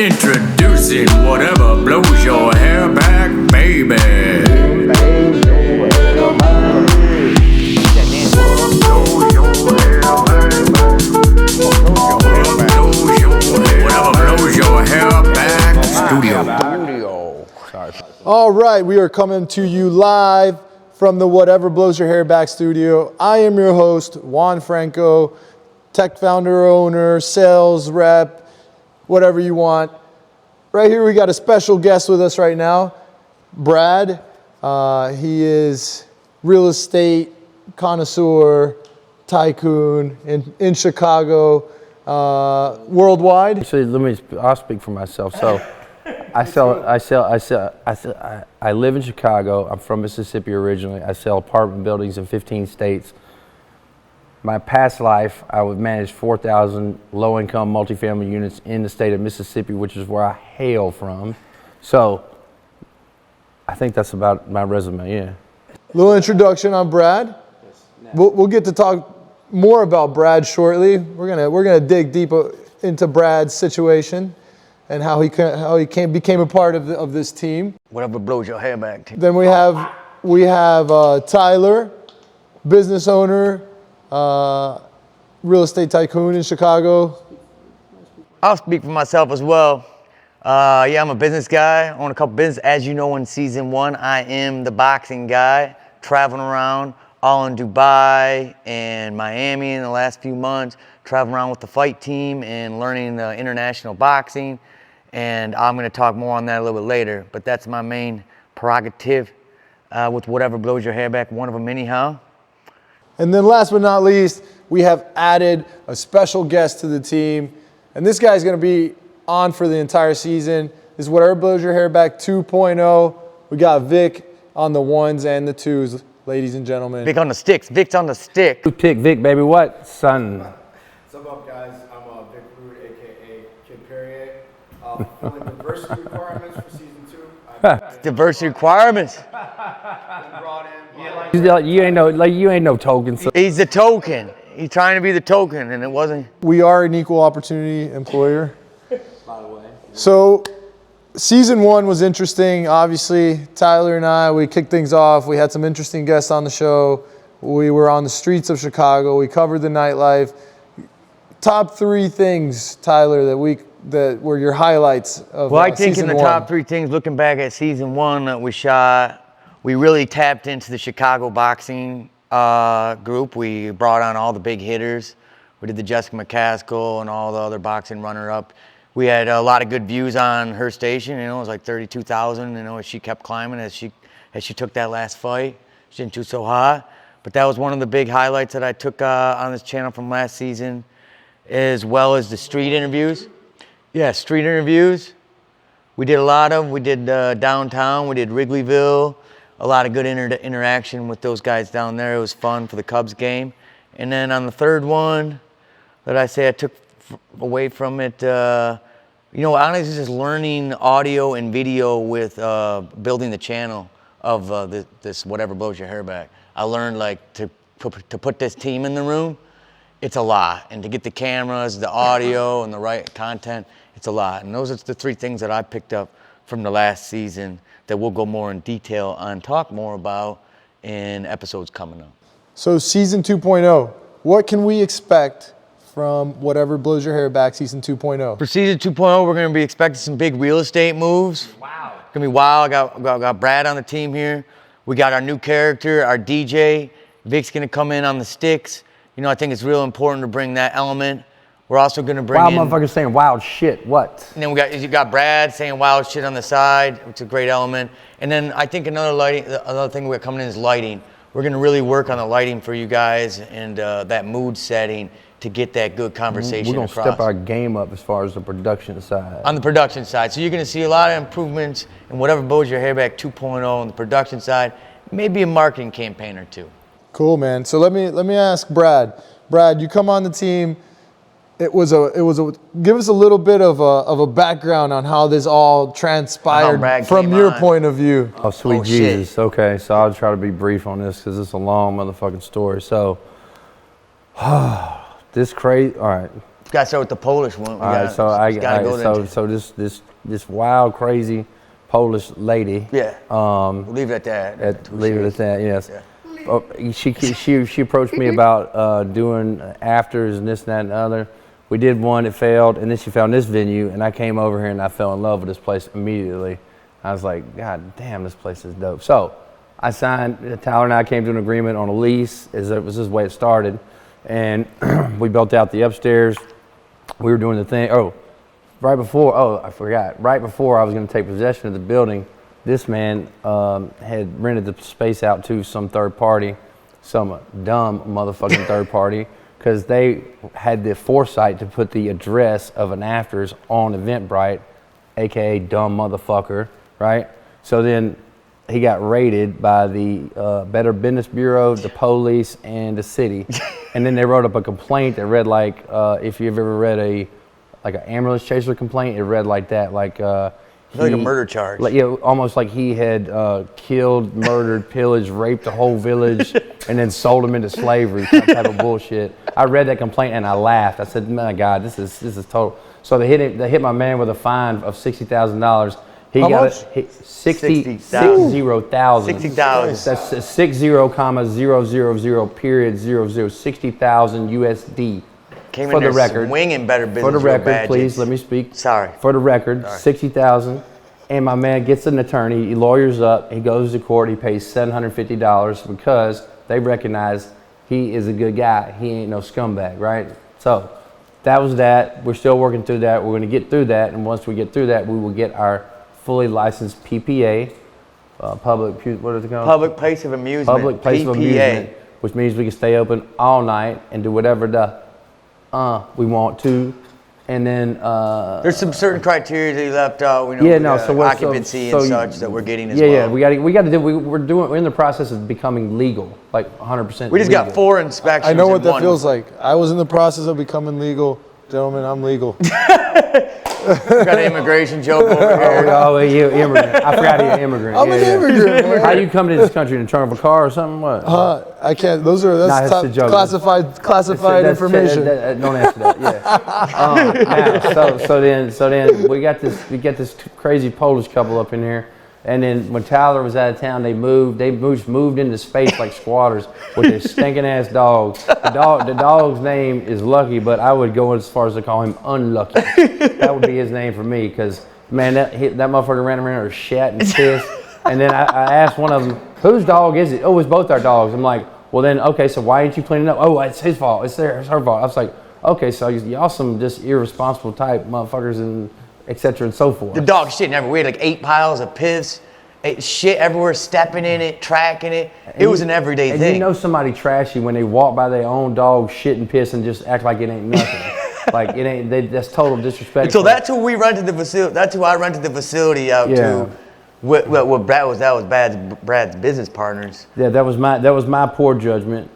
Introducing whatever blows your hair back, baby. Whatever blows your hair back, studio. All right, we are coming to you live from the Whatever Blows Your Hair Back studio. I am your host, Juan Franco, tech founder, owner, sales rep, whatever you want. Right here, we got a special guest with us right now, Brad. He is real estate connoisseur, tycoon in Chicago, worldwide. Actually, I'll speak for myself. So, I live in Chicago. I'm from Mississippi originally. I sell apartment buildings in 15 states. My past life, I would manage 4,000 low-income multifamily units in the state of Mississippi, which is where I hail from. So, I think that's about my resume, yeah. Little introduction on Brad. We'll get to talk more about Brad shortly. We're gonna dig deep into Brad's situation and how he became a part of this team. Whatever blows your hair back. Then we have Tyler, business owner, real estate tycoon in Chicago. I'll speak for myself as well. Yeah, I'm a business guy, own a couple businesses. As you know, in season 1, I am the boxing guy, traveling around all in Dubai and Miami in the last few months, traveling around with the fight team and learning the international boxing. And I'm going to talk more on that a little bit later, but that's my main prerogative with Whatever Blows Your Hair Back, one of them anyhow. And then last but not least, we have added a special guest to the team. And this guy's going to be on for the entire season. This is Whatever Blows Your Hair Back 2.0. We got Vic on the ones and the twos, ladies and gentlemen. Vic on the sticks. Vic's on the stick. Pick Vic, baby, what? Son. What's up, guys? I'm Vic Rude, a.k.a. Kid Perrier. Fulfilling diversity requirements for season 2. Diversity requirements. Brought in. You ain't no token. So. He's the token. He's trying to be the token, and it wasn't. We are an equal opportunity employer. By the way. So, season 1 was interesting. Obviously, Tyler and I, we kicked things off. We had some interesting guests on the show. We were on the streets of Chicago. We covered the nightlife. Top 3 things, Tyler, that were your highlights of Well, I think in the one. top 3 things, looking back at season 1 that we shot, we really tapped into the Chicago boxing group. We brought on all the big hitters. We did the Jessica McCaskill and all the other boxing runner-up. We had a lot of good views on her station. You know, it was like 32,000. You know, as she kept climbing, as she took that last fight, she didn't do so hot. But that was one of the big highlights that I took on this channel from last season, as well as the street interviews. Yeah, street interviews. We did a lot of. We did downtown. We did Wrigleyville. A lot of good interaction with those guys down there. It was fun for the Cubs game. And then on the third one that I say I took away from it, you know, honestly, just learning audio and video with building the channel of this Whatever Blows Your Hair Back. I learned like to put this team in the room, it's a lot. And to get the cameras, the audio, and the right content, it's a lot. And those are the 3 things that I picked up from the last season that we'll go more in detail on, talk more about in episodes coming up. So season 2.0, what can we expect from Whatever Blows Your Hair Back season 2.0? For season 2.0, we're going to be expecting some big real estate moves. Wow. It's going to be wild. I got Brad on the team here. We got our new character, our DJ. Vic's going to come in on the sticks. You know, I think it's real important to bring that element. We're also going to bring Wild motherfuckers saying wild shit. What? And then you got Brad saying wild shit on the side, which is a great element. And then I think another thing we're coming in is lighting. We're going to really work on the lighting for you guys and that mood setting to get that good conversation across. We're going to step our game up as far as the production side. On the production side. So you're going to see a lot of improvements in Whatever Blows Your Hair Back 2.0 on the production side, maybe a marketing campaign or 2. Cool, man. So let me ask Brad. Brad, you come on the team. Give us a little bit of a background on how this all transpired from your point of view. Oh, sweet Jesus. Shit. Okay, so I'll try to be brief on this because it's a long motherfucking story. So, all right. Got to start with the Polish one. All right, so this wild, crazy Polish lady. Yeah. We'll leave it at that. Leave it at that. Yes. Yeah. Oh, she approached me about doing afters and this and that and the other. We did one, it failed, and then she found this venue, and I came over here and I fell in love with this place immediately. I was like, God damn, this place is dope. So I signed. Tyler and I came to an agreement on a lease. It was this way it started, and we built out the upstairs. We were doing the thing. Right before I was going to take possession of the building, this man had rented the space out to some third party, some dumb motherfucking third party, because they had the foresight to put the address of an afters on Eventbrite, aka dumb motherfucker, right? So then he got raided by the Better Business Bureau, the police, and the city. And then they wrote up a complaint that read like, if you've ever read an ambulance chaser complaint, it read like that, like a murder charge. Like, yeah, almost like he had killed, murdered, pillaged, raped the whole village, and then sold them into slavery, type of bullshit. I read that complaint and I laughed. I said, my God, this is total. So they hit my man with a fine of $60,000. He How got much? it 60,000. 60,000. That's 60,000 period 00 60,000 USD. Came For in the there record, swinging Better Business for the Bureau record, badges. please let me speak. Sorry. For the record, 60,000, and my man gets an attorney. He lawyers up. He goes to court. He pays $750 because they recognize he is a good guy. He ain't no scumbag, right? So that was that. We're still working through that. We're going to get through that, and once we get through that, we will get our fully licensed PPA, public. What is it called? Public place of amusement. Public place of PPA. amusement, which means we can stay open all night and do whatever we want to, and then There's some certain criteria that you left out. We know occupancy and such that we're getting as well. Yeah, we got to do. We're in the process of becoming legal, like 100%. We just got 4 inspections. I know what that one. feels like. I was in the process of becoming legal. Gentlemen, I'm legal. We got an immigration joke over here. Oh, you immigrant! I forgot you're an immigrant. I'm an immigrant, man. How you come to this country in the trunk of a car or something? What? I can't. That's that's top the joke. classified information. Don't answer that. Yeah. So then we got this crazy Polish couple up in here, and then when Tyler was out of town, they moved into space like squatters with their stinking ass dogs. The dog's name is Lucky, but I would go as far as to call him Unlucky. That would be his name for me, because man, that motherfucker ran around with shat and piss. And then I asked one of them, whose dog is it? Oh, it's both our dogs. I'm like, well then, okay, so why ain't you cleaning up? Oh, it's his fault. It's her fault. I was like, okay, so y'all some just irresponsible type motherfuckers and et cetera and so forth. The dog shitting everywhere. We had like 8 piles of piss, shit everywhere, stepping in it, tracking it. It was an everyday thing. And you know somebody trashy when they walk by their own dog, shit and piss, and just act like it ain't nothing. Like it ain't. That's total disrespect. So that's who we rented the facility. That's who I rented the facility out to. What Brad was? That was Brad's business partners. Yeah, that was my poor judgment.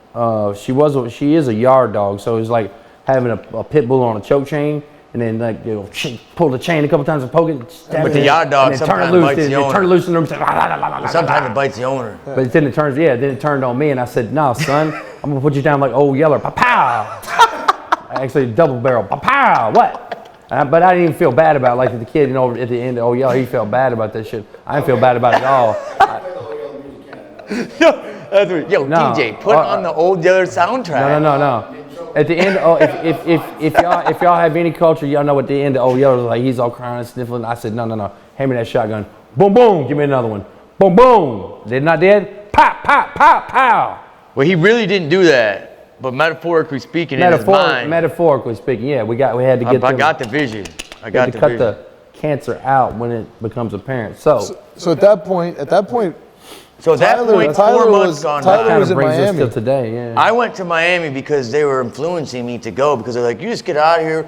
She is a yard dog, so it's like having a pit bull on a choke chain, and then like pull the chain a couple times and poke it. But the yard dog sometimes bites the owner. Turn it loose in the room. Sometimes it bites the owner. But then it turned on me, and I said, "No, son, I'm gonna put you down like Old Yeller, pow." Actually, double barrel, pow. What? But I didn't even feel bad about it. Like the kid, at the end of Old Yeller, he felt bad about that shit. I didn't feel bad about it at all. DJ, put on the Old Yeller soundtrack. No. At the end, if y'all have any culture, y'all know at the end of Old Yeller, like he's all crying and sniffling. I said, no. Hand me that shotgun. Boom, boom. Give me another one. Boom, boom. They're not dead. Pop, pop, pop, pow. Well, he really didn't do that. But metaphorically speaking, in his mind. Metaphorically speaking, yeah, we had to get. I got the vision. I got to cut the cancer out when it becomes apparent. So at that point, So at that point, 4 months gone by. Tyler was in brings us Miami. till today. Yeah. I went to Miami because they were influencing me to go, because they're like, you just get out of here.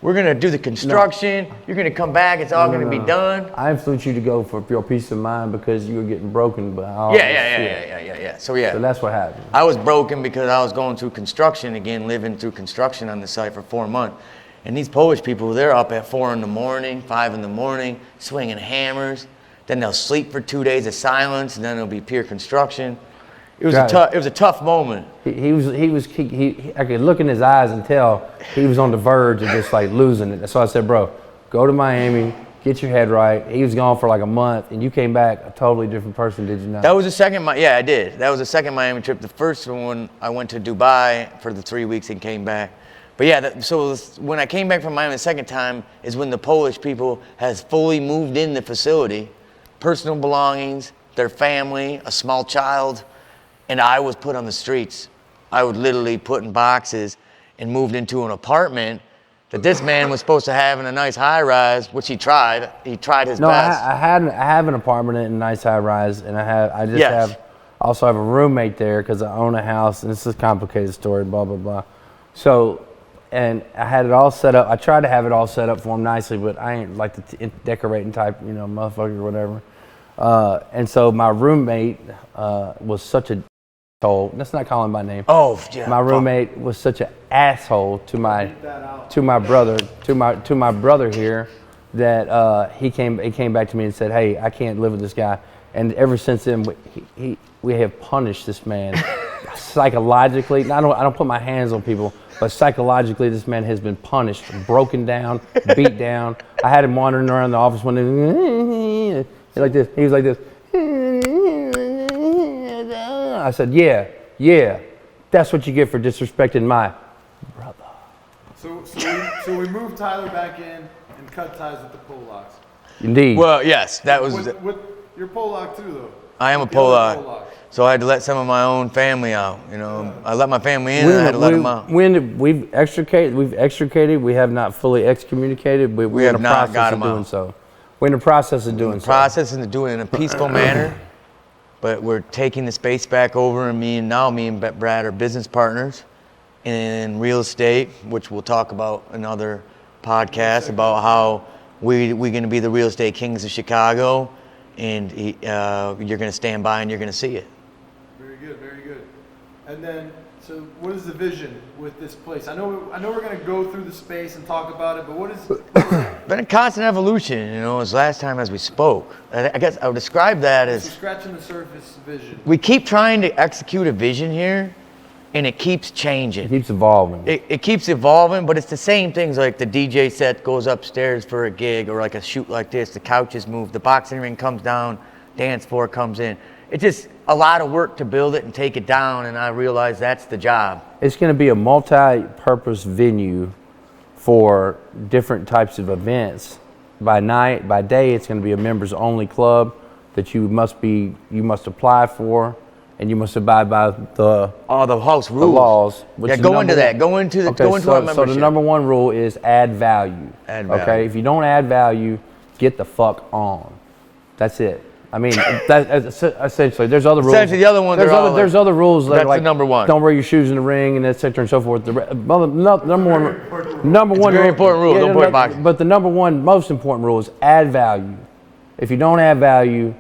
We're going to do the construction. You're going to come back. It's all going to be done. I influenced you to go for your peace of mind because you were getting broken by all Yeah. So that's what happened. I was broken because I was going through construction again, living through construction on the site for 4 months. And these Polish people, they're up at 4 in the morning, 5 in the morning, swinging hammers. Then they'll sleep for 2 days of silence, and then it'll be pure construction. It was Right. it was a tough moment. He I could look in his eyes and tell he was on the verge of just like losing it. So I said, bro, go to Miami, get your head right. He was gone for like a month, and you came back a totally different person, did you not? That was the second, yeah, I did. That was the second Miami trip. The first one, I went to Dubai for the 3 weeks and came back. But yeah, so when I came back from Miami the second time is when the Polish people has fully moved in the facility, personal belongings, their family, a small child, and I was put on the streets. I was literally put in boxes and moved into an apartment that this man was supposed to have in a nice high rise, which he tried. He tried his best. I have an apartment in a nice high rise, and I also have a roommate there because I own a house, and this is a complicated story, blah, blah, blah. So, and I had it all set up. I tried to have it all set up for him nicely, but I ain't like the decorating type, motherfucker or whatever. And so my roommate was such a asshole. Let's not call him by name. Oh, yeah. My roommate was such an asshole to my brother here that he came back to me and said, "Hey, I can't live with this guy." And ever since then, we have punished this man psychologically. I don't put my hands on people, but psychologically, this man has been punished, broken down, beat down. I had him wandering around the office one day, like this. He was like this. I said, yeah, that's what you get for disrespecting my brother. So we moved Tyler back in and cut ties with the Polacks. Indeed. Well, yes, that was. You're Polak too, though. I am a Polak. So I had to let some of my own family out. I let my family in, and I had to let them out. We've extricated. We have not fully excommunicated. We're in the process of doing so. We're in the process of doing so. Process of doing it in a peaceful manner. But we're taking the space back over, and me and Brad are business partners in real estate, which we'll talk about in other podcasts about how we're going to be the real estate kings of Chicago, and you're going to stand by and you're going to see it. Very good, very good. And then, so what is the vision with this place? I know we're going to go through the space and talk about it, but what is Been a constant evolution, as last time as we spoke. I guess I would describe that as scratching the surface vision. We keep trying to execute a vision here, and it keeps changing. It keeps evolving. It keeps evolving, but it's the same things like the DJ set goes upstairs for a gig, or like a shoot like this, the couches move, the boxing ring comes down, dance floor comes in. It's just a lot of work to build it and take it down, and I realize that's the job. It's going to be a multi-purpose venue for different types of events. By night, by day, it's going to be a members-only club that you must apply for, and you must abide by the house rules, the laws. Yeah, go into that. Go into our membership. So the number one rule is add value. Add value. Okay, if you don't add value, get the fuck on. That's it. I mean, that's essentially. There's other rules. Essentially, the other one. There's other rules that that's are like the number one. Don't wear your shoes in the ring, and etc. and so forth. Number one. Very important rule. Don't put boxing. But the number one most important rule is add value. If you don't add value,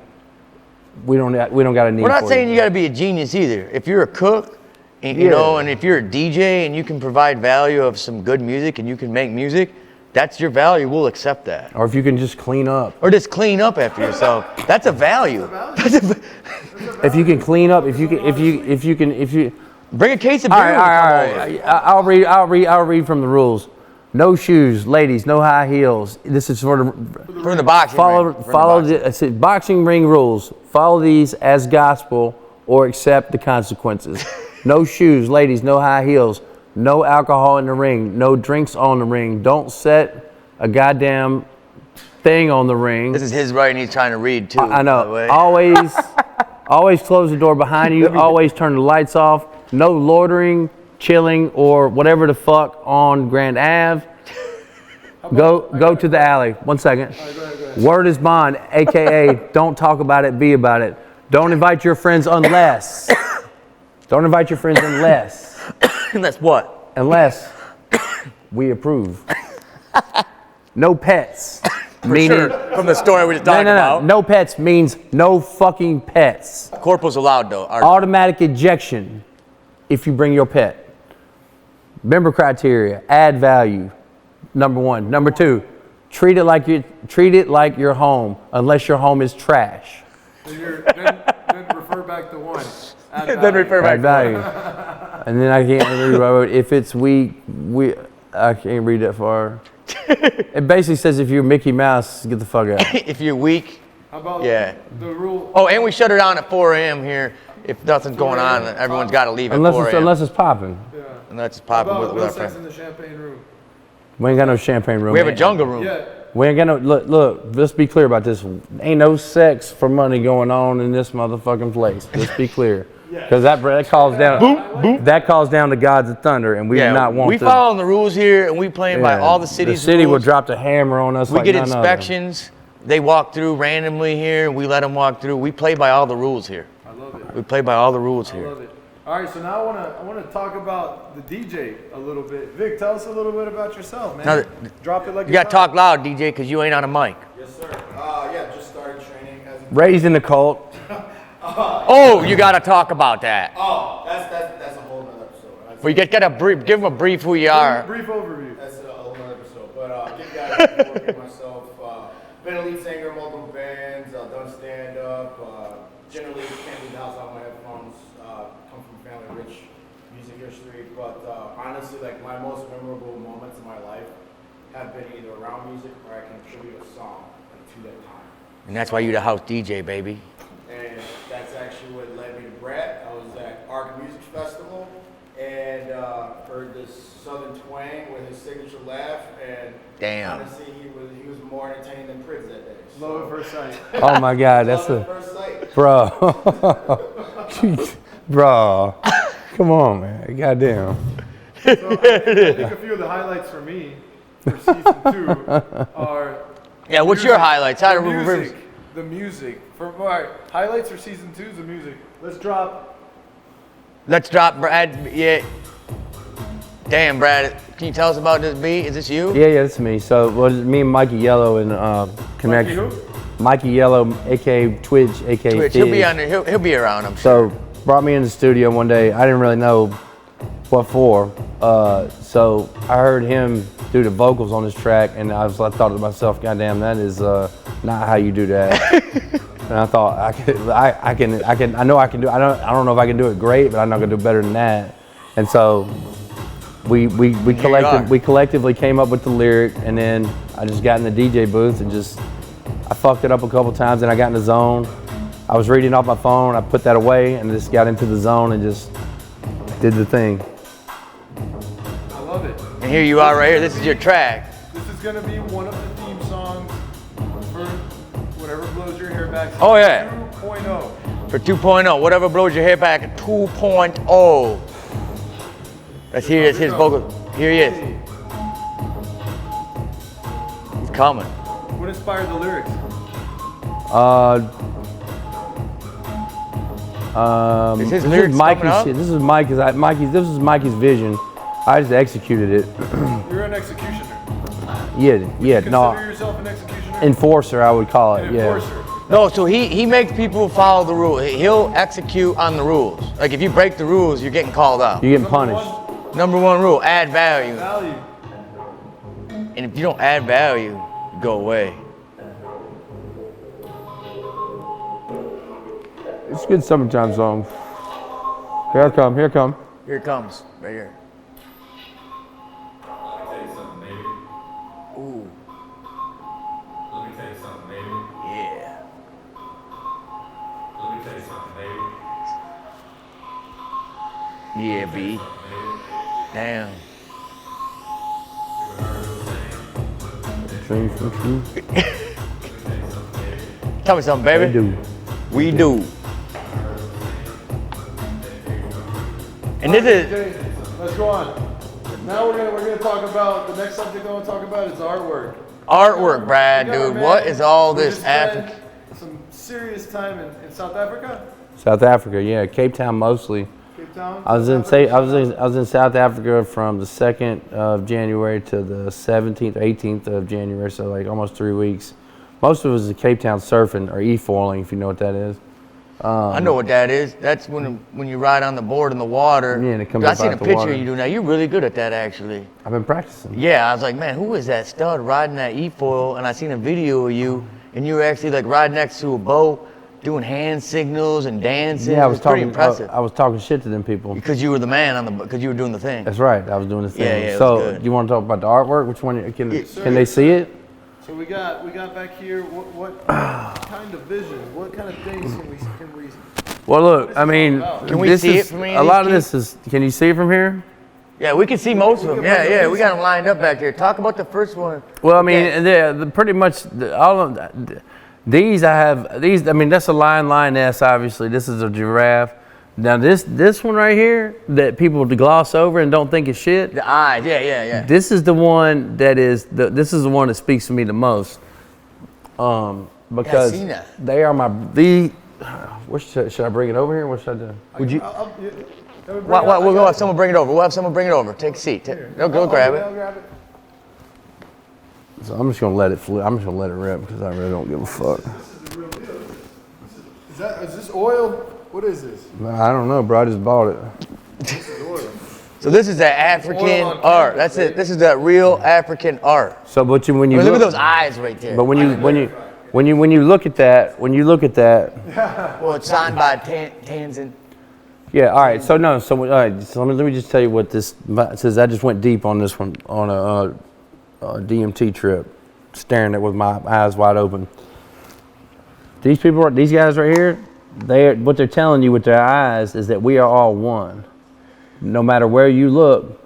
we don't got a need. We're not for saying you got to be a genius either. If you're a cook, and, and if you're a DJ and you can provide value of some good music and you can make music, that's your value. We'll accept that. Or if you can just clean up. Or just clean up after yourself. That's a value. If you can clean up, if you bring a case of beer. All right. I'll read from the rules. No shoes, ladies. No high heels. This is for the boxing ring. Follow the boxing ring rules. Follow these as gospel, or accept the consequences. No shoes, ladies. No high heels. No alcohol in the ring. No drinks on the ring. Don't set a goddamn thing on the ring. This is his writing. He's trying to read too. I know. Always close the door behind you. Always turn the lights off. No loitering, chilling, or whatever the fuck on Grand Ave. Go to the alley. 1 second. Go ahead. Word is bond, AKA don't talk about it, be about it. Don't invite your friends unless. Unless what? Unless we approve. No pets. Meaning, from the story we just talked about. No pets means no fucking pets. Corporal's allowed though. Automatic ejection if you bring your pet. Member criteria, add value. Number one. Number two, treat it like your home, unless your home is trash. Then refer back to one. Then refer back Add value. And then I can't read. If it's weak, I can't read that far. It basically says if you're Mickey Mouse, get the fuck out. If you're weak. How about Yeah. the rule? Oh, and we shut her down at 4 a.m. here. If nothing's going on, everyone's got to leave at 4 a.m. Unless it's popping. Yeah. Unless it's How popping about with no our sex friends. in the champagne room? We ain't got no champagne room. We have a man. jungle room. Yeah. We ain't got no, look, let's be clear about this. Ain't no sex for money going on in this motherfucking place. Let's be clear. Because that calls down, that calls down the gods of thunder, and we do not want we to. following the rules here, and we playing by Yeah, all the city's The city rules. would drop the hammer on us. We like get none other. inspections. They walk through randomly here. We let them walk through. We play by all the rules here. I love it. We play by all the rules I here. love it. All right, so now I want to talk about the DJ a little bit. Vic, tell us a little bit about yourself, man. Now, Drop it like You got to talk loud, DJ, because you ain't on a mic. Yes, sir. Yeah, just started training as a. Raised in the cult. Oh, you got to talk about that. Oh, that's a whole nother episode. Well, you got to give them a brief who you are. Brief overview. That's a whole nother episode. But give you guys a work of myself. Been a lead singer, multiple bands, done stand up. Generally can't leave the house without my headphones. Come from a family rich music history. But honestly, like my most memorable moments in my life have been either around music or I can contribute a song to that time. And that's why you the house DJ, baby. And that's actually what led me to Brett. I was at Arc Music Festival and heard this Southern twang with his signature laugh. And Damn. honestly, he was more entertaining than Prince that day. Love at first sight. Oh my God, that's Love at a first sight. bro. Bro, come on, man. Goddamn. So I think a few of the highlights for me for season 2 are Yeah, what's your highlights? How the do we music. The music. All right, highlights for season 2 is the music. Let's drop. Let's drop Brad. Yeah. Damn, Brad. Can you tell us about this beat? Is this you? Yeah, that's me. So, me and Mikey Yellow in connection. Mikey Yellow, aka Twitch, aka Twitch. Fizz. He'll be on there. He'll be around. I'm sure. So, brought me in the studio one day. I didn't really know what for. So I heard him do the vocals on this track, and I thought to myself, "Goddamn, that is not how you do that." And I thought I know I can do. I don't know if I can do it great, but I'm not gonna do better than that. And so we collectively came up with the lyric, and then I just got in the DJ booth and I fucked it up a couple times, and I got in the zone. I was reading off my phone, I put that away, and just got into the zone and just did the thing. I love it. And here you are right here. This is your track. This is gonna be one of the theme songs for Whatever Blows Your Hair Back. Oh, yeah. 2.0. For 2.0. Whatever blows your hair back at 2.0. That's his vocal. Here he is. He's coming. What inspired the lyrics? Is his lyrics coming up? This is Mikey's vision. I just executed it. You're an executioner. Yeah, Consider yourself an executioner? enforcer I would call it. An Yeah. enforcer. No, so he makes people follow the rules. He'll execute on the rules. Like if you break the rules, you're getting called out. You're getting punished. Number one rule, add value. Value. And if you don't add value, you go away. It's a good summertime song. Here I come. Here I come. Here it comes, right here. Ooh, Let me tell you something, baby. yeah. Let me tell you something, baby. Yeah, B. Damn. Tell me something, baby. I do. We do. And this is Okay, let's go on. Now we're gonna talk about the next subject I want to talk about is artwork. artwork, Brad, You know, dude. man, What is all we this just spent African? Some serious time in South Africa, South Africa, yeah, Cape Town mostly. Cape Town. I was in South Africa from the 2nd of January to the 17th, 18th of January, so like almost 3 weeks. Most of it was Cape Town surfing or e-foiling, if you know what that is. I know what that is. That's when you ride on the board in the water. Yeah, and it comes I up seen out a the picture water. of you do now. You're really good at that, actually. I've been practicing. Yeah, I was like, man, who is that stud riding that e-foil? And I seen a video of you, and you were actually like riding next to a boat, doing hand signals and dancing. Yeah, I It was pretty talking. impressive. I was talking shit to them people. Because you were the man because you were doing the thing. That's right. I was doing the thing. Yeah, it was so, good. do you want to talk about the artwork? Which one? Can Sir. they see it? So we got back here. What kind of vision? What kind of things can we? Well, look. I mean, Can we this see it is from any a of lot these of this is. Can you see it from here? Yeah, we can see most of them. Yeah, we got them lined up back there. Talk about the first one. Well, I mean, Yeah. pretty much all of these. I have these. I mean, that's a lioness. Obviously, this is a giraffe. Now, this one right here that people gloss over and don't think is shit. The eyes, yeah. This is the one that is this is the one that speaks to me the most. Because seen that. they are should I bring it over here? What should I do? Would you? We'll have someone bring it over. We'll have someone bring it over. Take a seat. Go grab it. I'll grab it. So I'm just gonna let it flip. I'm just gonna let it rip because I really don't give a fuck. This is the real deal. Is this oil? What is this? I don't know, bro. I just bought it. This is oil. So this is the African Oil on art. canvas, That's it. This is the real African art. So, but when you Look at those eyes right there. But when you look at that, Well, it's signed by Tanzan. yeah. All right. So no. So all right. So let me just tell you what this says. I just went deep on this one on a DMT trip, staring at it with my eyes wide open. These guys right here, what they're telling you with their eyes is that we are all one. No matter where you look,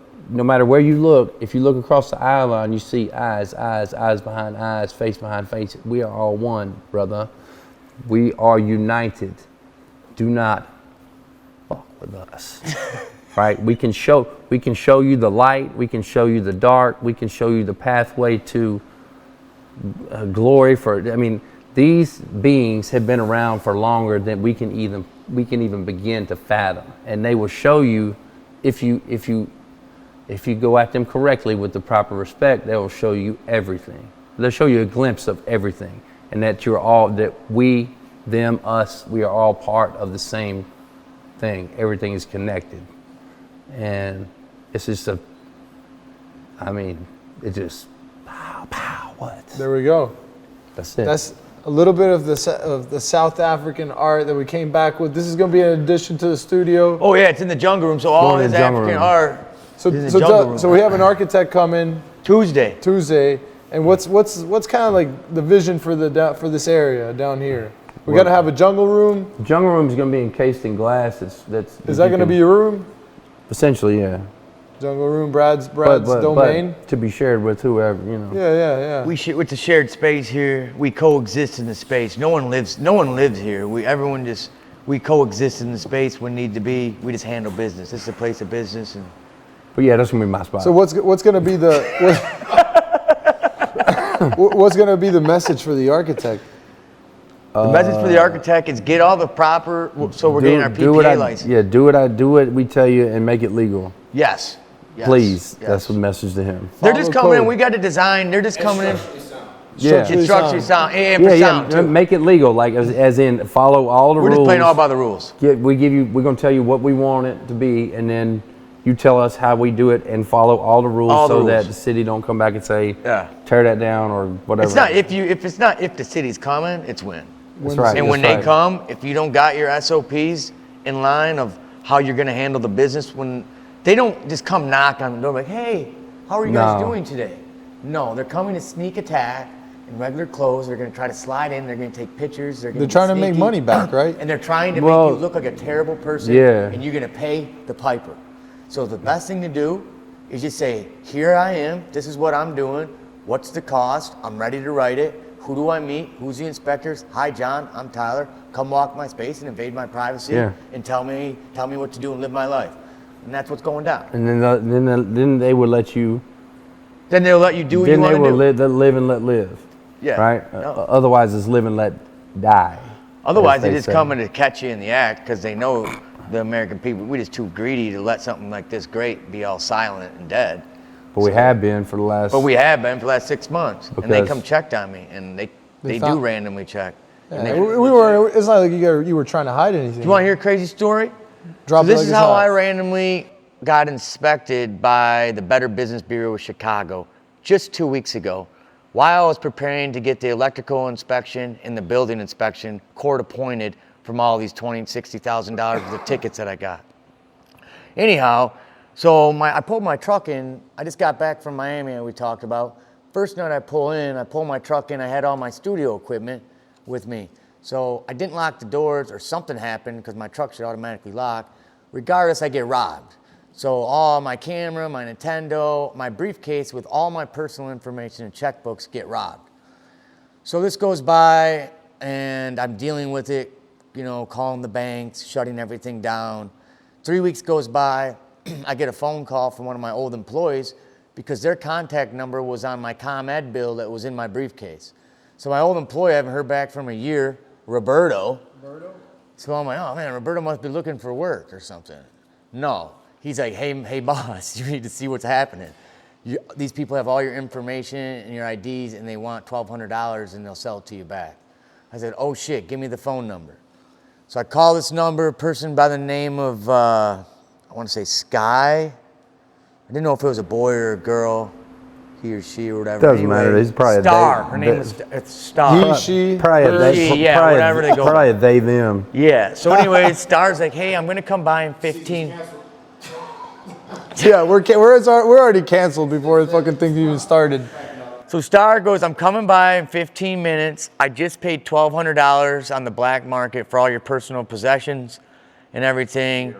if you look across the eye line, you see eyes behind eyes, face behind face. We are all one, brother. We are united. Do not fuck with us. Right? We can show you the light, we can show you the dark, we can show you the pathway to glory. These beings have been around for longer than we can even begin to fathom, and they will show you if you go at them correctly with the proper respect. They will show you everything. They'll show you a glimpse of everything, and that we, them, us, we are all part of the same thing. Everything is connected. And it's just it just pow, what? There we go. That's it. That's a little bit of the South African art that we came back with. This is going to be an addition to the studio. Oh yeah, it's in the jungle room. So all in the this jungle African room. art So, is in the so, jungle Doug, room. so we have an architect coming Tuesday. and what's kind of like the vision for this area down here? We got to have a jungle room. The jungle room is going to be encased in glass. Is that going to be your room? Essentially, yeah. Jungle room, Brad's But domain. to be shared with whoever, Yeah. It's a shared space here. We coexist in the space. No one lives here. We coexist in the space when need to be. We just handle business. This is a place of business. But yeah, that's going to be my spot. So what's going to be what's going to be the message for the architect? The message for the architect is get all the proper. So we're getting our PPA license. Yeah, do what we tell you and make it legal. Yes. Please. Yes. That's the message to him. They're just Follow coming in. code. We got to design. They're just coming in. Yeah. Structurally sound. And for sound too. Make it legal, like as in follow all the rules. We're just playing all by the rules. We're going to tell you what we want it to be, and then you tell us how we do it and follow all the rules that the city don't come back and say, tear that down or whatever. It's not if the city's coming, it's when. That's right. And when they come, if you don't got your SOPs in line of how you're going to handle the business, when they don't just come knock on the door like, hey, how are you guys doing today? No, they're coming to sneak attack in regular clothes. They're going to try to slide in. They're going to take pictures. They're They're trying to make money back, right? And they're trying to make you look like a terrible person. Yeah. And you're going to pay the piper. So the best thing to do is just say, here I am. This is what I'm doing. What's the cost? I'm ready to write it. Who do I meet? Who's the inspectors? Hi, John. I'm Tyler. Come walk my space and invade my privacy and tell me what to do and live my life. And that's what's going down. And then they will let you. Then they'll let you do what you want to do. Then they will live and let live. Yeah. Right? No. Otherwise, it's live and let die. Otherwise, they just coming to catch you in the act because they know the American people, we're just too greedy to let something like this great be all silent and dead. But we have been for the last. But we have been for the last 6 months, and they come checked on me, and they do randomly check. Yeah, we were. It's not like you were trying to hide anything. You want to hear a crazy story? Drop So it this like is it's how hot. I randomly got inspected by the Better Business Bureau of Chicago just 2 weeks ago. while I was preparing to get the electrical inspection and the building inspection court appointed from all these $20,000, $60,000 worth of tickets that I got. Anyhow, so I pulled my truck in. I just got back from Miami and we talked about. First night I pull my truck in, I had all my studio equipment with me. So I didn't lock the doors or something happened because my truck should automatically lock. Regardless, I get robbed. So all my camera, my Nintendo, my briefcase with all my personal information and checkbooks get robbed. So this goes by and I'm dealing with it, you know, calling the banks, shutting everything down. 3 weeks goes by, I get a phone call from one of my old employees because their contact number was on my ComEd bill that was in my briefcase. So my old employee, I haven't heard back from a year, Roberto. So I'm like, oh man, Roberto must be looking for work or something. No, he's like, hey boss, you need to see what's happening. These people have all your information and your IDs and they want $1,200 and they'll sell it to you back. I said, oh shit, give me the phone number. So I call this number, a person by the name of, I want to say Sky. I didn't know if it was a boy or a girl, he or she or whatever. Doesn't matter. It's probably Star. a they. Her name is it's Star. He, she. Probably a they. She, yeah, probably whatever they go. Probably a they them. Yeah. So anyways, Star's like, hey, I'm gonna come by in 15. Yeah, we're already canceled before the fucking thing even started. So Star goes, I'm coming by in 15 minutes. I just paid $1,200 on the black market for all your personal possessions and everything.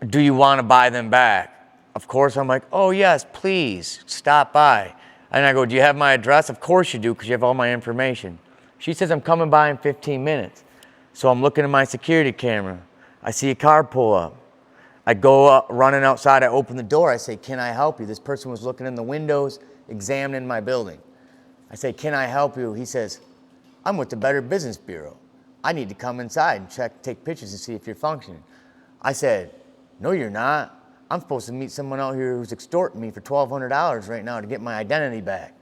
Do you want to buy them back? Of course, I'm like, oh yes, please, stop by. And I go, do you have my address? Of course you do, because you have all my information. She says, I'm coming by in 15 minutes. So I'm looking at my security camera. I see a car pull up. I go up, running outside, I open the door. I say, can I help you? This person was looking in the windows, examining my building. I say, can I help you? He says, I'm with the Better Business Bureau. I need to come inside and take pictures and see if you're functioning. I said, no, you're not. I'm supposed to meet someone out here who's extorting me for $1,200 right now to get my identity back.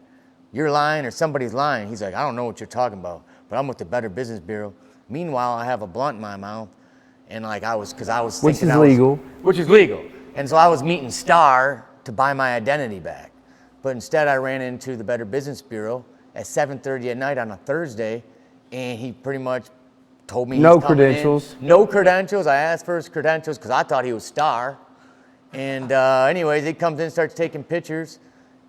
You're lying or somebody's lying. He's like, I don't know what you're talking about, but I'm with the Better Business Bureau. Meanwhile, I have a blunt in my mouth, and like because I was thinking which is legal. And so I was meeting Star to buy my identity back. But instead I ran into the Better Business Bureau at 7:30 at night on a Thursday, and he pretty much told me No credentials. No credentials. I asked for his credentials because I thought he was Star. And anyways, he comes in, starts taking pictures,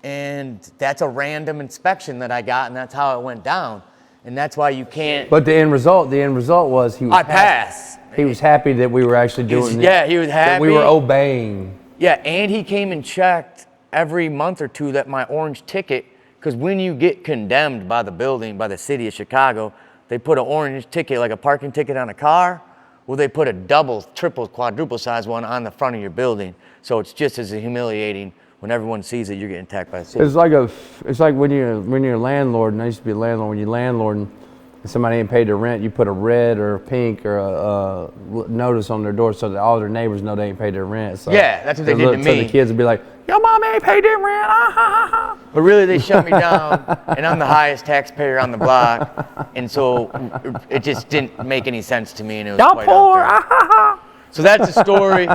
and that's a random inspection that I got, and that's how it went down. And that's why you can't. But the end result was he was. I passed. He was happy that we were actually doing it. Yeah, he was happy. That we were obeying. Yeah, and he came and checked every month or two that my orange ticket, because when you get condemned by the building, by the city of Chicago, they put an orange ticket, like a parking ticket on a car. Well, they put a double, triple, quadruple size one on the front of your building. So it's just as humiliating when everyone sees that you're getting attacked by the city. It's like when you're a landlord, and I used to be a landlord. When you're landlord and somebody ain't paid their rent, you put a red or a pink or a notice on their door so that all their neighbors know they ain't paid their rent. So yeah, that's what they did to me. So the kids would be like, your mom ain't paid their rent. Ah, ha, ha, ha. But really, they shut me down, and I'm the highest taxpayer on the block, and so it just didn't make any sense to me, and it was Y'all quite poor. unfair. Ah, ha, ha. So that's the story.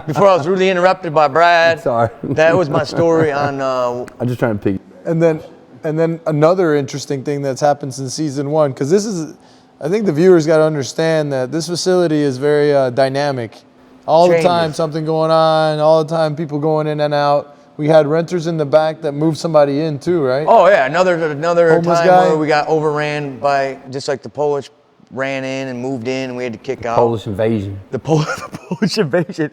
Before I was rudely interrupted by Brad. Sorry. That was my story on. I'm just trying to peek. And then another interesting thing that's happened since season one, because this is, I think the viewers got to understand that this facility is very dynamic. All the time, something going on. All the time, people going in and out. We had renters in the back that moved somebody in too, right? Oh yeah, another Homeless time guy? where we got overran by, just like the Polish ran in and moved in, and we had to kick out. Polish invasion. The Polish invasion.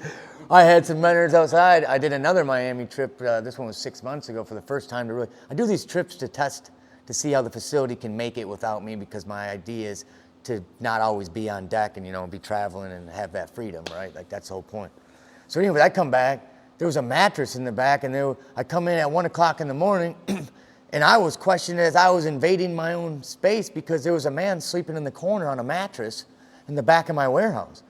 I had some renters outside. I did another Miami trip. This one was 6 months ago for the first time to really. I do these trips to test to see how the facility can make it without me, because my idea is to not always be on deck and be traveling and have that freedom, right? Like that's the whole point. So anyway, I come back. There was a mattress in the back, and I come in at 1 o'clock in the morning, and I was questioned as I was invading my own space because there was a man sleeping in the corner on a mattress in the back of my warehouse.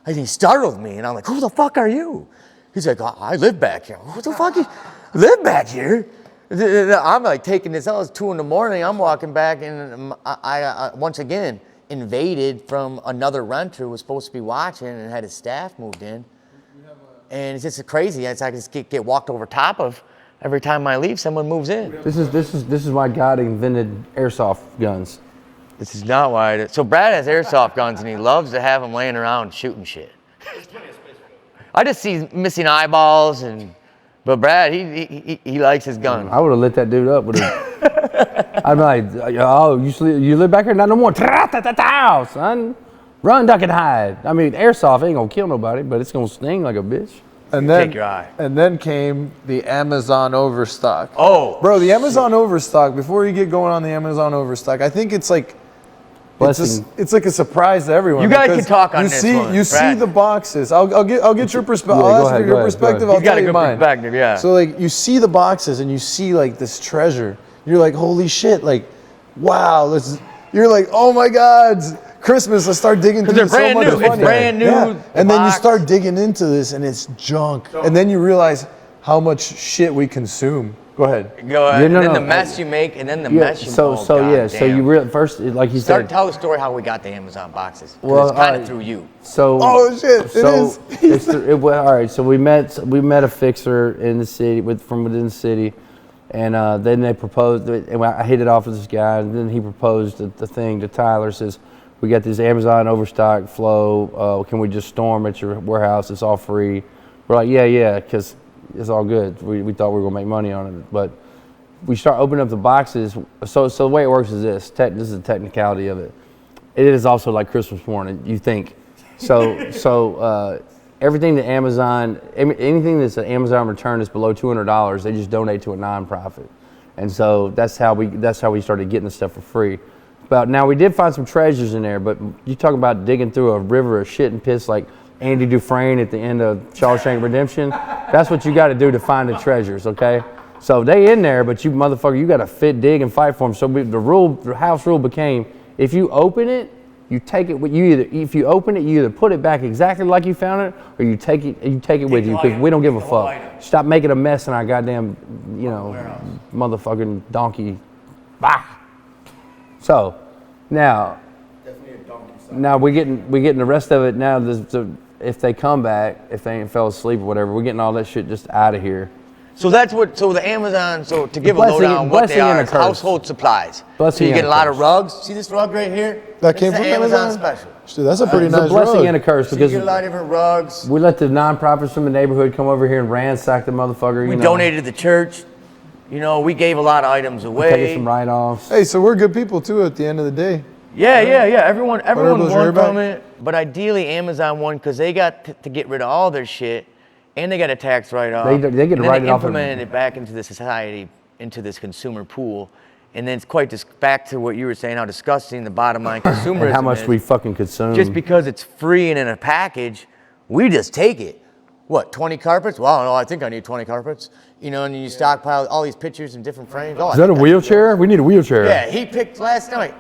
And he startled me, and I'm like, who the fuck are you? He's like, I live back here. What the fuck? You live back here? I'm like taking this out. It's 2 in the morning. I'm walking back, and I once again invaded from another renter who was supposed to be watching and had his staff moved in. And it's just crazy. It's like I just get walked over top of every time I leave, someone moves in. This is why God invented airsoft guns. This is not why. So Brad has airsoft guns, and he loves to have them laying around shooting shit. I just see missing eyeballs, but Brad, he likes his gun. I would have lit that dude up with a. I'd be like, oh, you live back here? Not no more. Son, run, duck, and hide. I mean, airsoft ain't gonna kill nobody, but it's gonna sting like a bitch. And then, Take your eye. and then came the Amazon overstock. Oh, Bro, the Amazon overstock, before you get going on the Amazon overstock, I think it's like, Blessing. it's like a surprise to everyone. You guys because can talk on you this see, one, You see Brad. the boxes. I'll get your perspective. Yeah, I'll go ask ahead, for go your ahead, perspective. go I'll He's got tell a you good mine. perspective, yeah. So like you see the boxes and you see like this treasure. You're like, holy shit, like, wow, you're like, oh my God, Christmas, let's start digging through they're this. So brand much new. It's fun. brand new, Yeah. the And then you box. start digging into this and it's junk. And then you realize how much shit we consume. Go ahead. Go ahead. Yeah, And no, then no, the mess you make, and then the Yeah. mess you So make. so you first, like you said. Tell the story how we got the Amazon boxes. 'Cause Well, it's kind of alright. through you. So Oh, shit, it is. All right, so we met a fixer in the city from within the city, and then they proposed. And I hit it off with this guy, and then he proposed the thing to Tyler. Says, "We got this Amazon overstock flow. Can we just storm at your warehouse? It's all free." We're like, yeah, because it's all good. We thought we were gonna make money on it, but we start opening up the boxes. So the way it works is this. This is the technicality of it. It is also like Christmas morning. You think so. Everything that anything that's an Amazon return is below $200, they just donate to a nonprofit, and so that's how we started getting the stuff for free. But now we did find some treasures in there. But you talk about digging through a river of shit and piss like Andy Dufresne at the end of Shawshank Redemption. That's what you got to do to find the treasures, okay? So they in there, but you motherfucker, you got to dig and fight for them. So the house rule became, if you open it, you take it with you. If you open it, you either put it back exactly like you found it, or you take it with you, because we don't give a fuck. Stop making a mess in our goddamn, motherfucking donkey. Bah. So now we're getting the rest of it now. If they come back, if they ain't fell asleep or whatever, we're getting all that shit just out of here. So the Amazon, to give a Blessing- lowdown on what they blessing and are, a is curse. household supplies. Blessing So you and get a a lot curse. of rugs. See this rug right here? That This came is from an Amazon Amazon? special. Dude, that's a pretty It's nice a blessing rug. and a curse So you because get a lot of different rugs. we let the nonprofits from the neighborhood come over here and ransack the motherfucker. We donated to the church. We gave a lot of items taking away. some write-offs. Hey, so we're good people too at the end of the day. Yeah. Everyone Blows your won back. from it. But ideally, Amazon won because they got to get rid of all their shit, and they got a tax write-off. They get to and then write they it off of- implemented it back into the society, into this consumer pool. And then it's back to what you were saying, how disgusting the bottom line consumerism And how much is. we fucking consume. Just because it's free and in a package, we just take it. What, 20 carpets? Well, no, I think I need 20 carpets. And you stockpile all these pictures in different frames. Oh, I Is that a think I need wheelchair? We need a wheelchair. those. Yeah, he picked last night.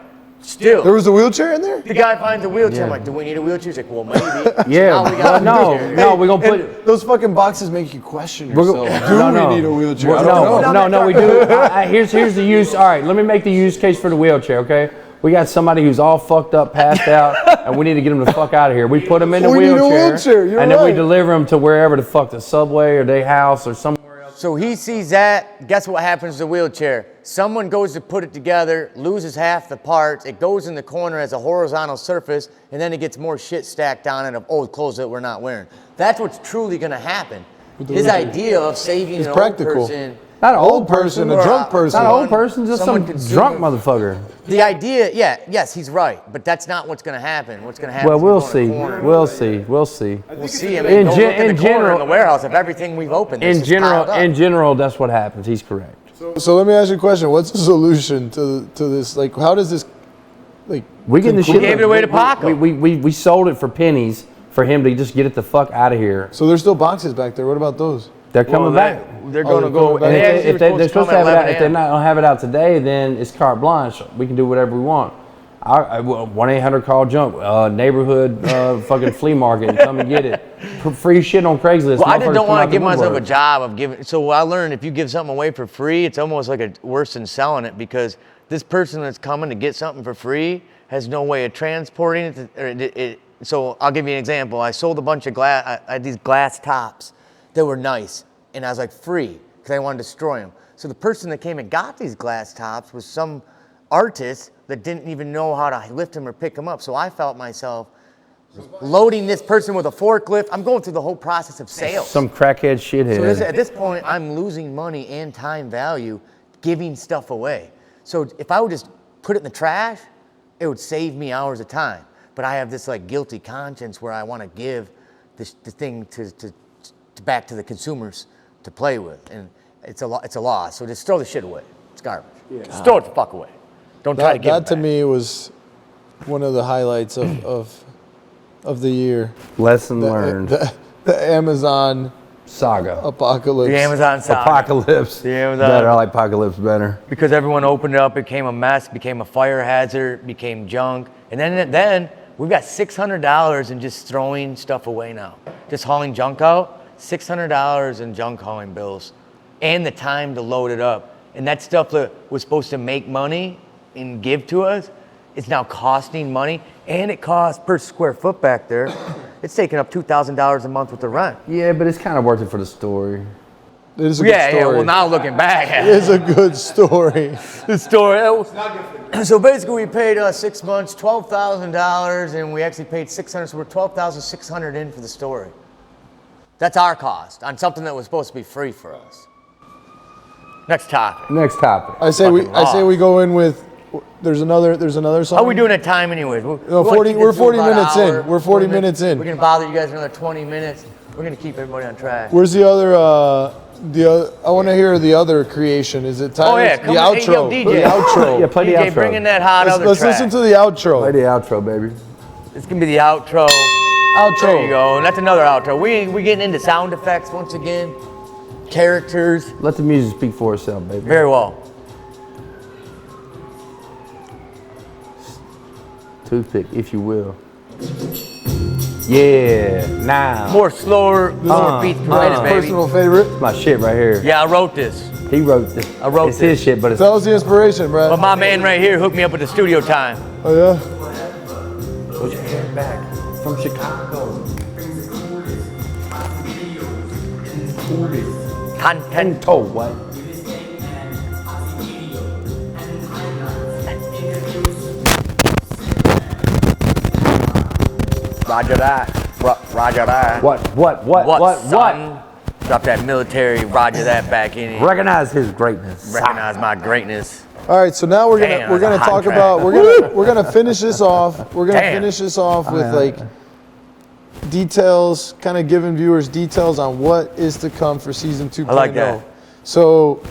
Still. There was a wheelchair in there? The guy finds a wheelchair. Yeah. I'm like, do we need a wheelchair? He's like, well, maybe. Yeah. Now we got a wheelchair. No, we're gonna And put. those fucking boxes make you question We're yourself. go- Do we need a wheelchair? Well, I don't know. no, we do. Here's the use. All right, let me make the use case for the wheelchair, okay? We got somebody who's all fucked up, passed out, and we need to get them the fuck out of here. We put them in the We need a wheelchair, wheelchair, you're and then we right. deliver them to wherever the fuck, the subway or their house or somewhere else. So he sees that. Guess what happens to the wheelchair? Someone goes to put it together, loses half the parts. It goes in the corner as a horizontal surface, and then it gets more shit stacked on it of old clothes that we're not wearing. That's what's truly going to happen. His idea of saving It's an practical. old person. Not an Old person, a or drunk person. Not an old person, just some someone drunk consumer. motherfucker. The idea, yes, he's right, but that's not what's going to happen. What's going to happen? Well, is we'll we go in see. a corner. We'll see. We'll see. We'll see. I In mean, go gen- look in in the corner general- in the warehouse of everything we've opened. It's just piled up. In general, that's what happens. He's correct. So let me ask you a question. What's the solution to this? Like, how does this, like... We getting the shit. We gave it away to Paco. We sold it for pennies for him to just get it the fuck out of here. So there's still boxes back there. What about those? They're coming back. They're Oh, going to they're go. coming back. And They if they're actually supposed were to have it out, if come they're at 11 not don't have it out today, then it's carte blanche. We can do whatever we want. 1-800-CALL JUNK, neighborhood fucking flea market, and come and get it. Free shit on Craigslist. Well, I just Motherfuckers don't come want out to give the myself a woodwork. job of giving. So I learned if you give something away for free, it's almost like worse than selling it, because this person that's coming to get something for free has no way of transporting it. So I'll give you an example. I sold a bunch of glass. I had these glass tops that were nice, and I was like, free. because I wanted to destroy them. So the person that came and got these glass tops was some artist that didn't even know how to lift them or pick them up. So I felt myself loading this person with a forklift. I'm going through the whole process of sales. Some crackhead shithead. So at this point, I'm losing money and time value giving stuff away. So if I would just put it in the trash, it would save me hours of time. But I have this like guilty conscience where I want to give the thing to back to the consumers to play with, and it's a loss. So just throw the shit away. It's garbage. Yeah. Just throw it the fuck away. Don't try to give it back. That to me was one of the highlights of the year. Lesson learned. The Amazon saga. The apocalypse. Amazon saga. Apocalypse. The Amazon. Better, I like apocalypse better. Because everyone opened it up, it became a mess, became a fire hazard, became junk. And then we've got $600 in just throwing stuff away now. Just hauling junk out, $600 in junk hauling bills. And the time to load it up. And that stuff that was supposed to make money and give to us, it's now costing money. And it costs per square foot back there. It's taking up $2,000 a month with the rent. Yeah, but it's kind of worth it for the story. It is a good story. Yeah, well now looking back at It is a good story. the story. So basically we paid 6 months, $12,000, and we actually paid $600, so we're $12,600 in for the story. That's our cost on something that was supposed to be free for us. Next topic. Next topic. I say we go in with. There's another song. How are we doing at time anyways? No, 40. We're 40 minutes in. We're 40 minutes in. We're gonna bother you guys another 20 minutes. We're gonna keep everybody on track. Where's the other? I want to hear the other creation. Is it time? Oh yeah, the outro. Hey, yo, DJ. The outro. Yeah, play the DJ, outro. bring in that hot other Let's track. listen to the outro. Play the outro, baby. It's gonna be the outro. Outro. There you go. And that's another outro. We getting into sound effects once again. Characters. Let the music speak for itself, baby. Very well. Toothpick, if you will. Yeah, now. More slower beats per minute, baby. Personal favorite. It's my shit right here. Yeah, I wrote this. He wrote this. I wrote it's this. his shit, but it's. That was the inspiration, Brad. But my man right here hooked me up with the studio time. Oh yeah. Put your hair back. From Chicago. Content. Oh, what? Roger that. Roger that. What? Son? Drop that military, roger that back in it. Recognize his greatness. Recognize my greatness. All right, so now we're Damn, gonna that's a hot talk track. about we're gonna finish this off. We're gonna Damn. finish this off with like details, kind of giving viewers details on what is to come for season 2.0. I like that. So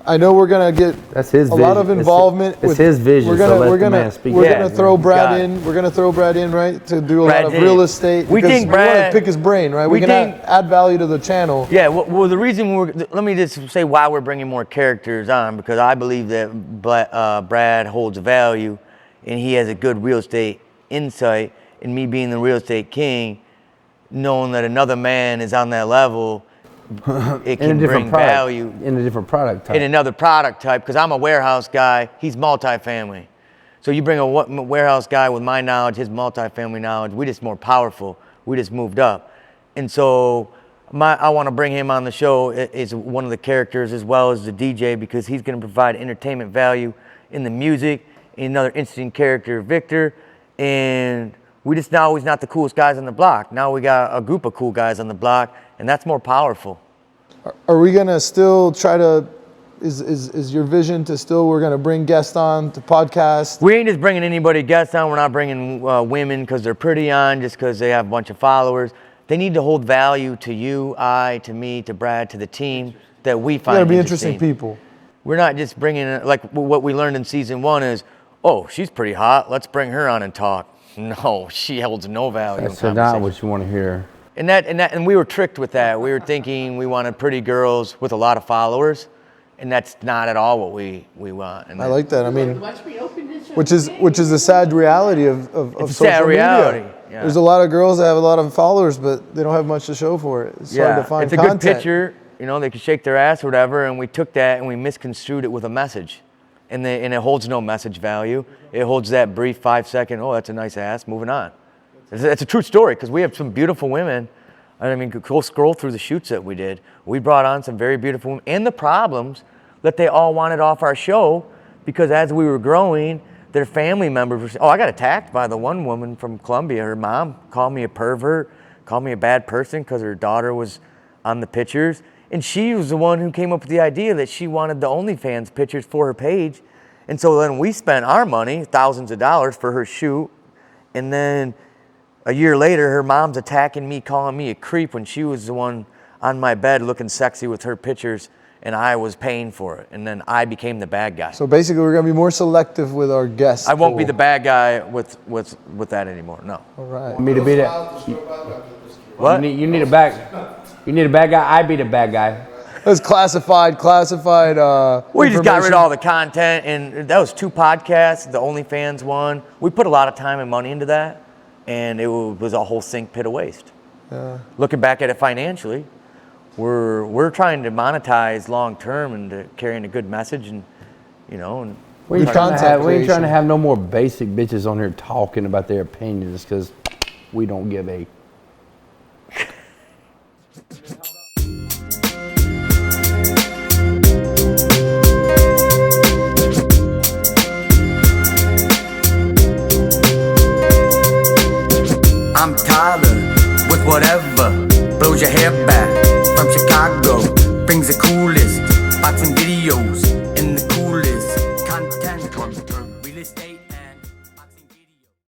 I know we're gonna get That's his a lot of vision. involvement. It's his vision, We're so gonna let we're the gonna man speak. we're Yeah, gonna throw man. Brad God. in. We're gonna throw Brad in, right, to do a Brad lot of did. real estate. We because think we want Brad- to pick his brain, right? we We can think- add value to the channel. Yeah, well, the reason let me just say why we're bringing more characters on, because I believe that Brad holds value and he has a good real estate insight, and me being the real estate king, knowing that another man is on that level, it In a can different bring product. value In a different product type. in another product type, because I'm a warehouse guy, he's multifamily. So you bring a warehouse guy with my knowledge, his multifamily knowledge, we just more powerful. We just moved up. And so I want to bring him on the show as one of the characters as well as the DJ, because he's going to provide entertainment value in the music. Another interesting character, Victor. And we just now he's not the coolest guys on the block. Now we got a group of cool guys on the block, and that's more powerful. Are we gonna still try to? Is your vision to still? We're gonna bring guests on to podcast. We ain't just bringing anybody guests on. We're not bringing women because they're pretty on, just because they have a bunch of followers. They need to hold value to you, to me, to Brad, to the team that we find Gotta be interesting people. We're not just bringing, like what we learned in season 1 is, oh, she's pretty hot. Let's bring her on and talk. No, she holds no value. That's in not conversation. what you want to hear. And we were tricked with that. We were thinking we wanted pretty girls with a lot of followers, and that's not at all what we want. And I like that. I mean, which is a sad reality of It's a social sad reality, media. yeah. There's a lot of girls that have a lot of followers, but they don't have much to show for it. It's hard to find it's a content. good picture. You know, they could shake their ass or whatever, and we took that and we misconstrued it with a message. And it holds no message value. It holds that brief 5-second, oh, that's a nice ass, moving on. It's a true story, because we have some beautiful women I mean, go scroll through the shoots that we did. We brought on some very beautiful women, and the problems that they all wanted off our show, because as we were growing, their family members were saying, oh, I got attacked by the one woman from Columbia. Her mom called me a pervert, called me a bad person because her daughter was on the pictures. And she was the one who came up with the idea that she wanted the OnlyFans pictures for her page. And so then we spent our money, thousands of dollars, for her shoot. And then a year later, her mom's attacking me, calling me a creep when she was the one on my bed looking sexy with her pictures, and I was paying for it. And then I became the bad guy. So basically, we're going to be more selective with our guests. I won't be the bad guy with that anymore, no. All right. Me to be that. What? You need a bad guy. I be the bad guy. That's classified. We just got rid information. of all the content, and that was 2 podcasts, the OnlyFans one. We put a lot of time and money into that, and it was a whole sink pit of waste. Looking back at it financially, we're trying to monetize long term and to carrying a good message, and you know. And We ain't content trying creation. to have no more basic bitches on here talking about their opinions because we don't give a. I'm Tyler with whatever blows your hair back. From Chicago, brings the coolest boxing videos.